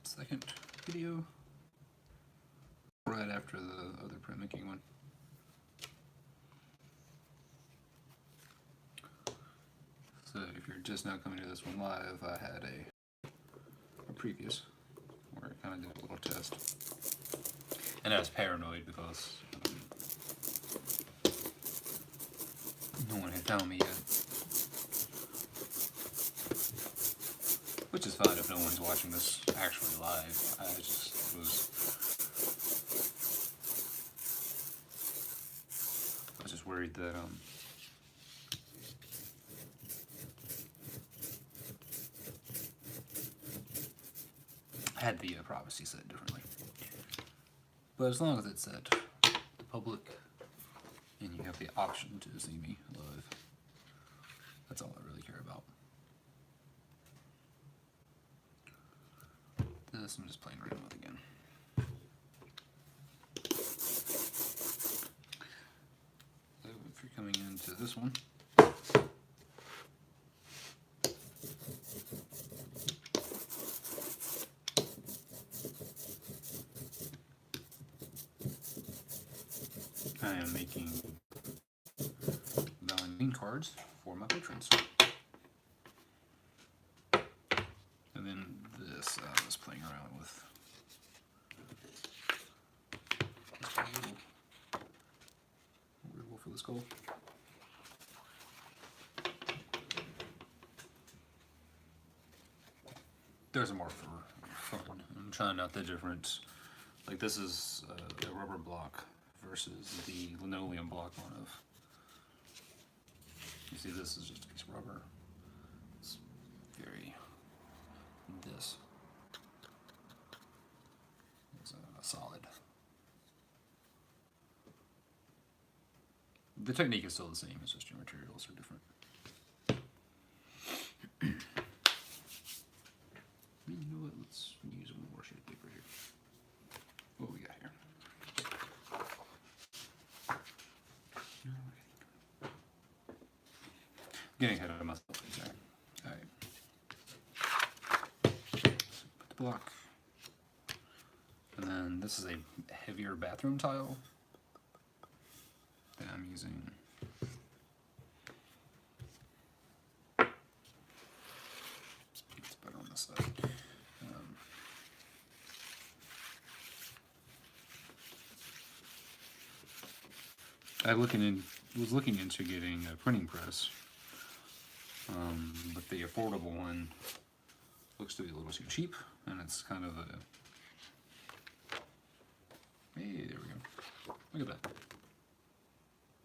second video right after the other printmaking one. So if you're just now coming to this one live, I had a previous where I kind of did a little test. And I was paranoid because no one had found me yet. Which is fine if no one's watching this actually live. I just was just worried that I had the privacy set differently. But as long as it's set to public and you have the option to see me live, that's all I really care about. This I'm just playing around with again. So if you're coming into this one, I am making Valentine cards for my patrons. And then this I was playing around with. Werewolf for the skull. There's more for fun. I'm trying out the difference. Like this is a rubber block versus the linoleum block one of. You see, this is just a piece of rubber. It's very. This is a solid. The technique is still the same, it's just your materials are different. You know what, let's use one more sheet of paper here. What we got here? Getting ahead of myself, sorry. Alright. Put the block. And then this is a heavier bathroom tile that I'm using. It's better on this side. I was looking into getting a printing press, but the affordable one looks to be a little too cheap, and it's kind of a. Hey, there we go. Look at that.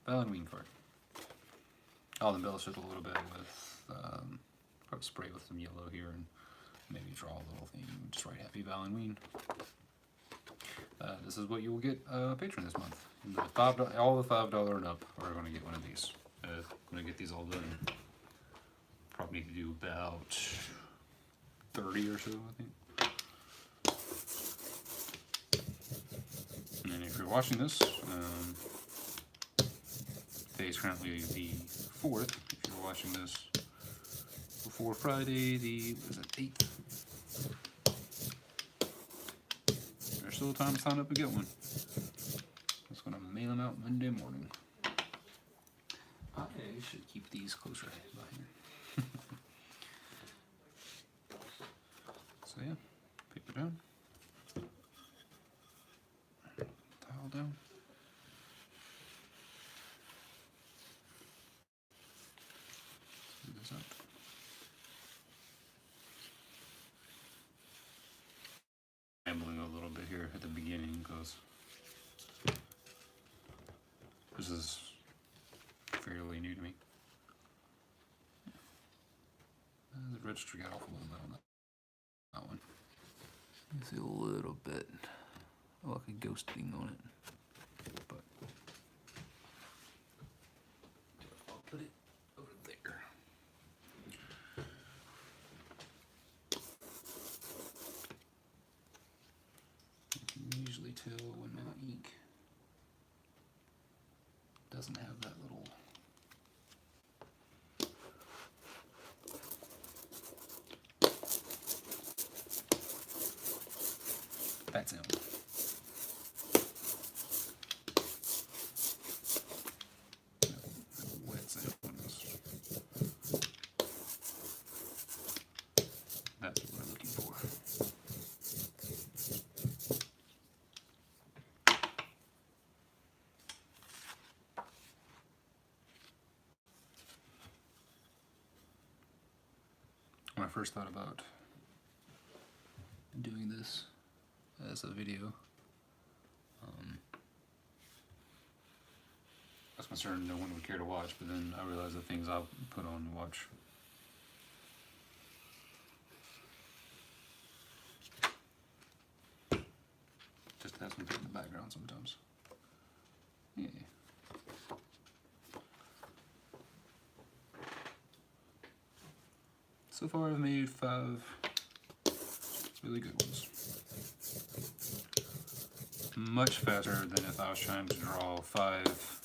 Valentine card. I'll embellish it a little bit with probably spray with some yellow here and maybe draw a little thing. Just write Happy Valentine. This is what you will get patron this month. All the $5 and up are going to get one of these. I'm going to get these all done. Probably need to do about 30 or so, I think. And if you're watching this, today is currently the 4th. If you're watching this before Friday, the 8th. There's still time to sign up and get one. I'm just going to mail them out Monday morning. I should keep these closer by here. So yeah, paper down. Tile down. This up. Rambling a little bit here at the beginning because this is fairly new to me. The register got off a little bit on that one. You see a little bit like a ghosting on it, but I'll put it over there. You can usually tell when my ink doesn't have that little That's what we're looking for. When I first thought about doing this as a video, I was concerned no one would care to watch, but then I realized the things I'll put on to watch. Just have something in the background sometimes. Yeah. So far I've made 5 really good ones. Much faster than if I was trying to draw 5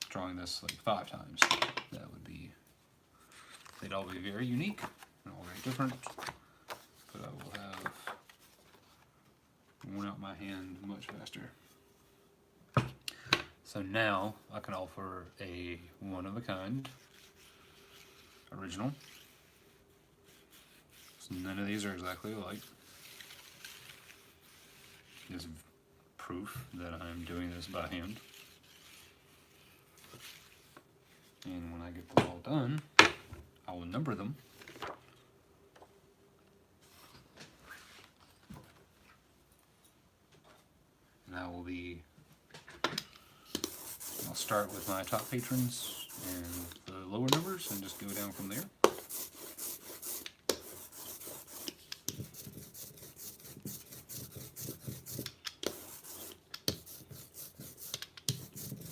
drawing this like 5 times. That would be, they'd all be very unique and all very different, but I will have worn out my hand much faster. So now I can offer a one-of-a-kind original. So none of these are exactly alike. This is proof that I'm doing this by hand. And when I get them all done, I will number them. And I will be, I'll start with my top patrons and the lower numbers and just go down from there.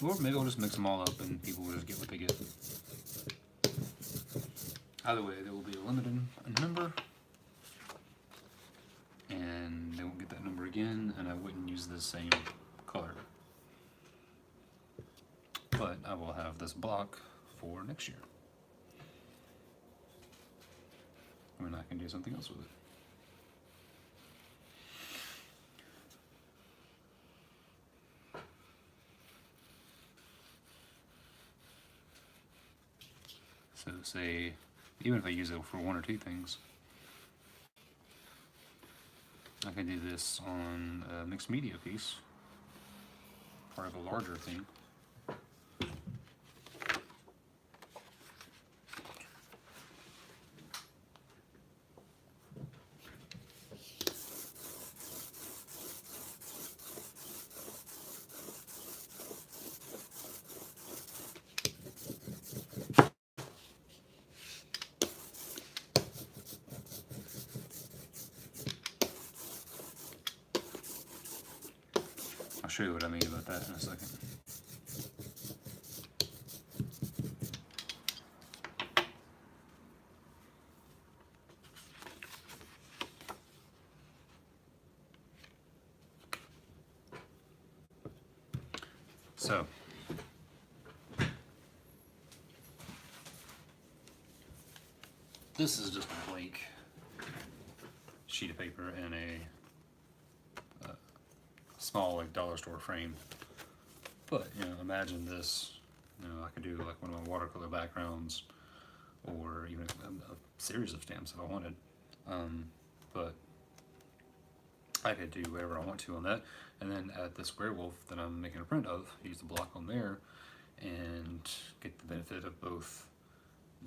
Or maybe I'll just mix them all up and people will just get what they get. Either way, there will be a limited number, and they won't get that number again, and I wouldn't use the same color. But I will have this block for next year, when I can do something else with it. So say, even if I use it for 1 or 2 things, I can do this on a mixed media piece, part of a larger thing. I'll show you what I mean about that in a second. So, this is just a blank sheet of paper and a small like dollar store frame. But imagine this. I could do like one of my watercolor backgrounds, or even a series of stamps if I wanted. But I could do whatever I want to on that, and then add the square wolf that I'm making a print of, use the block on there, and get the benefit of both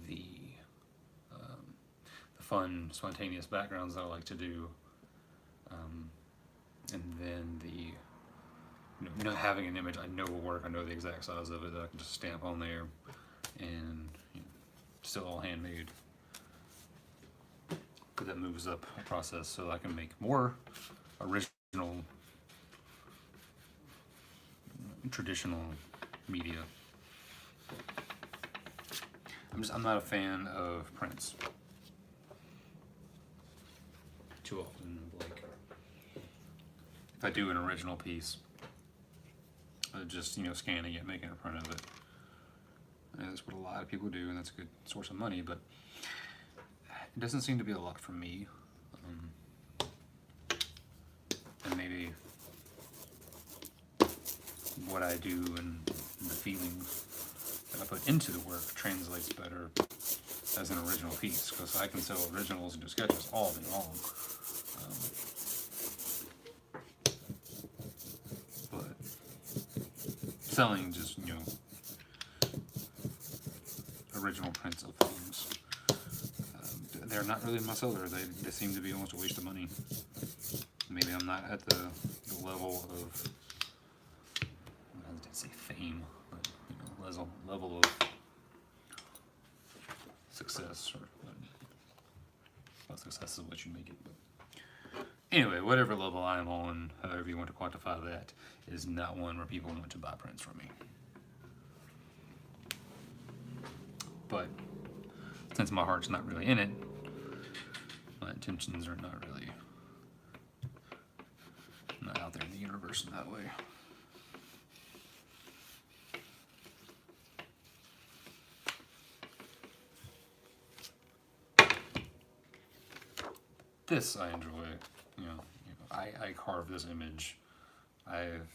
the fun, spontaneous backgrounds that I like to do, and then the having an image I know will work. I know the exact size of it that I can just stamp on there, and still all handmade. But that moves up a process so I can make more original, traditional media. I'm not a fan of prints. Too often, like if I do an original piece, just scanning it, making a print of it. And that's what a lot of people do, and that's a good source of money. But it doesn't seem to be a lot for me. And maybe what I do and the feelings that I put into the work translates better as an original piece, because I can sell originals and do sketches all day long. But selling just, original prints of things, they're not really my seller. They seem to be almost a waste of money. Maybe I'm not at the level of, I didn't say fame, but level of success, or well, success is what you make it. But anyway, whatever level I am on, however you want to quantify that, is not one where people want to buy prints from me. But since my heart's not really in it, my intentions are not out there in the universe in that way. This I enjoy. I carved this image. I've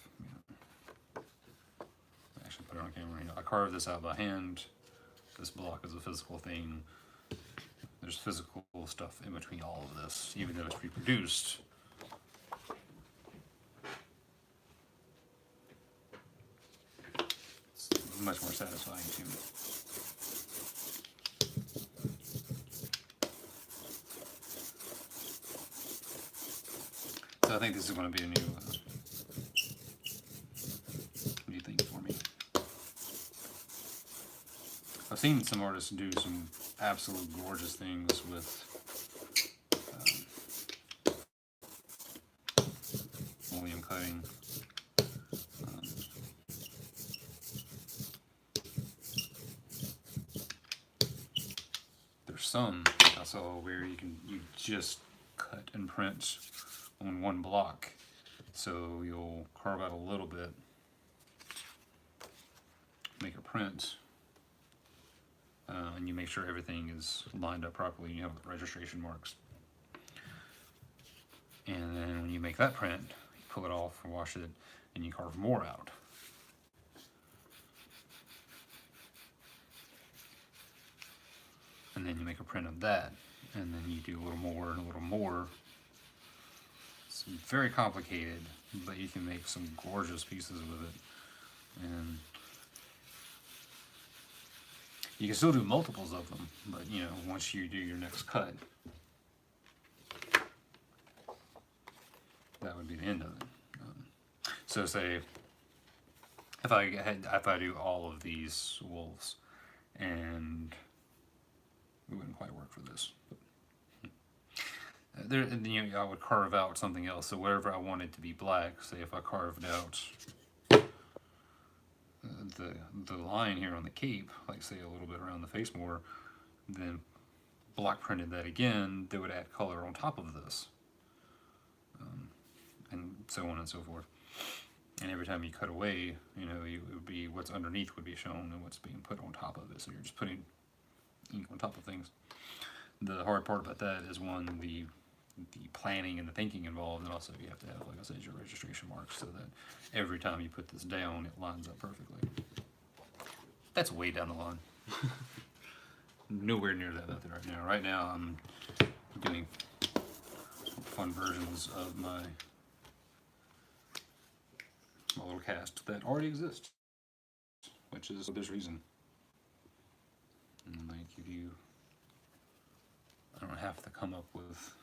actually put it on camera. I carved this out by hand. This block is a physical thing. There's physical stuff in between all of this, even though it's reproduced. It's much more satisfying to me. So I think this is going to be a new thing for me. I've seen some artists do some absolute gorgeous things with oleum cutting. There's some I saw where you just cut and print on one block. So you'll carve out a little bit, make a print, and you make sure everything is lined up properly and you have registration marks. And then when you make that print, you pull it off and wash it, and you carve more out. And then you make a print of that, and then you do a little more and a little more. It's very complicated, but you can make some gorgeous pieces with it. And you can still do multiples of them, but once you do your next cut, that would be the end of it. So say if I do all of these wolves, and it wouldn't quite work for this. But I would carve out something else. So wherever I wanted to be black, say if I carved out the line here on the cape, like say a little bit around the face more, then block printed that again, they would add color on top of this, and so on and so forth. And every time you cut away, it would be what's underneath would be shown and what's being put on top of it. So you're just putting ink on top of things. The hard part about that is, one, the planning and the thinking involved, and also you have to have, like I said, your registration marks so that every time you put this down, it lines up perfectly. That's way down the line. Nowhere near that method right now. Right now I'm doing fun versions of my little cast that already exists, which is this reason. And like, I don't have to come up with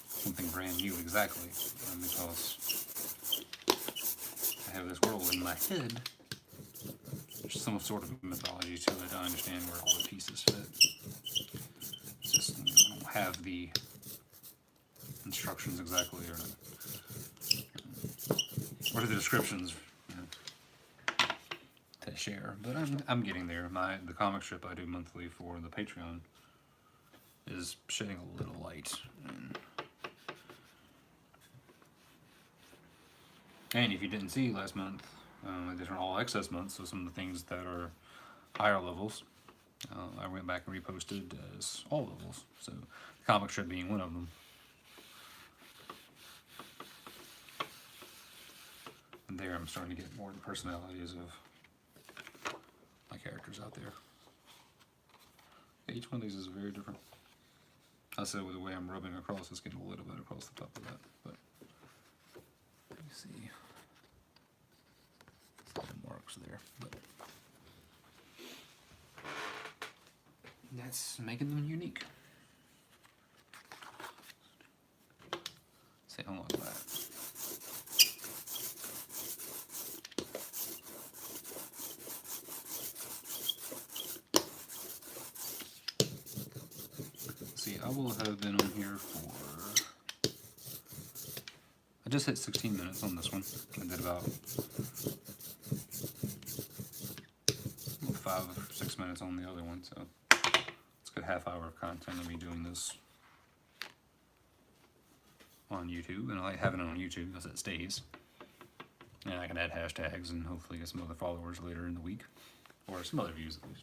something brand new exactly, because I have this world in my head. There's some sort of mythology to it. I understand where all the pieces fit. It's just, I don't have the instructions exactly, or the descriptions to share. But I'm getting there. The comic strip I do monthly for the Patreon is shedding a little light. And if you didn't see last month, these are all excess months, so some of the things that are higher levels, I went back and reposted as all levels. So the comic strip being one of them. from there I'm starting to get more of the personalities of my characters out there. Each one of these is very different. I said with the way I'm rubbing across, it's getting a little bit across the top of that, but let me see. Some marks there, but that's making them unique. Say unlock that. See, I will have been on here for, I just hit 16 minutes on this one. I did about 5 or 6 minutes on the other one, so it's a good half hour of content of me doing this on YouTube, and I like having it on YouTube because it stays. And I can add hashtags and hopefully get some other followers later in the week, or some other views at least.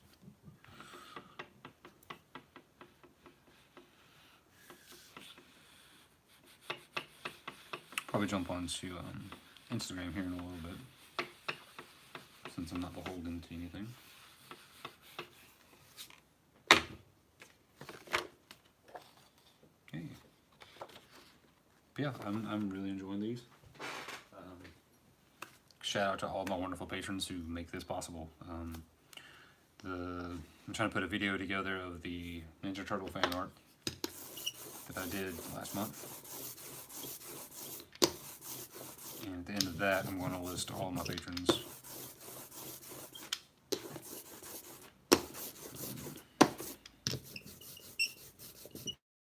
Probably jump onto Instagram here in a little bit, since I'm not beholden to anything. Okay. But yeah, I'm really enjoying these. Shout out to all my wonderful patrons who make this possible. I'm trying to put a video together of the Ninja Turtle fan art that I did last month. And at the end of that, I'm going to list all my patrons.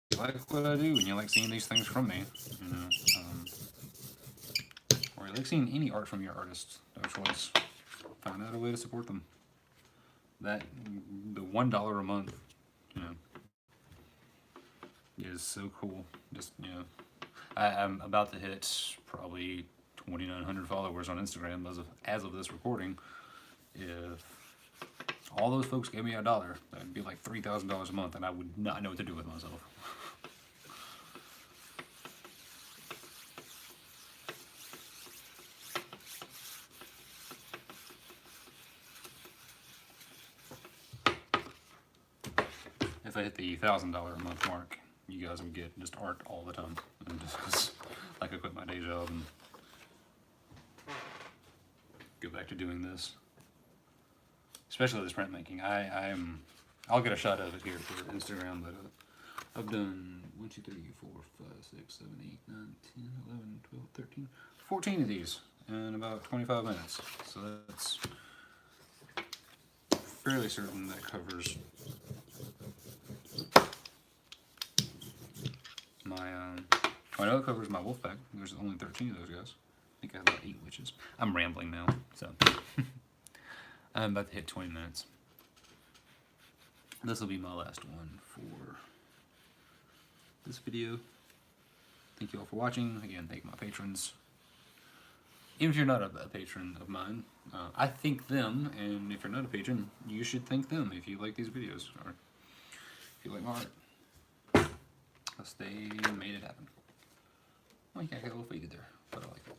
You like what I do, and you like seeing these things from me, you know, or you like seeing any art from your artist of choice, find out a way to support them. That, the $1 a month, you know, is so cool. Just, you know, I'm about to hit probably 2,900 followers on Instagram as of this recording. If all those folks gave me $1, that'd be like $3,000 a month, and I would not know what to do with myself. If I hit the $1,000 a month mark, you guys would get just art all the time. And just like I quit my day job and go back to doing this. Especially this printmaking. I'll get a shot of it here for Instagram, but I've done 1, 2, 3, 4, 5, 6, 7, 8, 9, 10, 11, 12, 13, 14 of these in about 25 minutes. So that's fairly certain that covers my, I know it covers my wolf pack. There's only 13 of those guys. I think I have about 8 witches. I'm rambling now, so I'm about to hit 20 minutes. This will be my last one for this video. Thank you all for watching. Again, thank my patrons. Even if you're not a patron of mine, I thank them, and if you're not a patron, you should thank them if you like these videos, or if you like my art. Because they made it happen. Well, you got a little faded there, but I like it.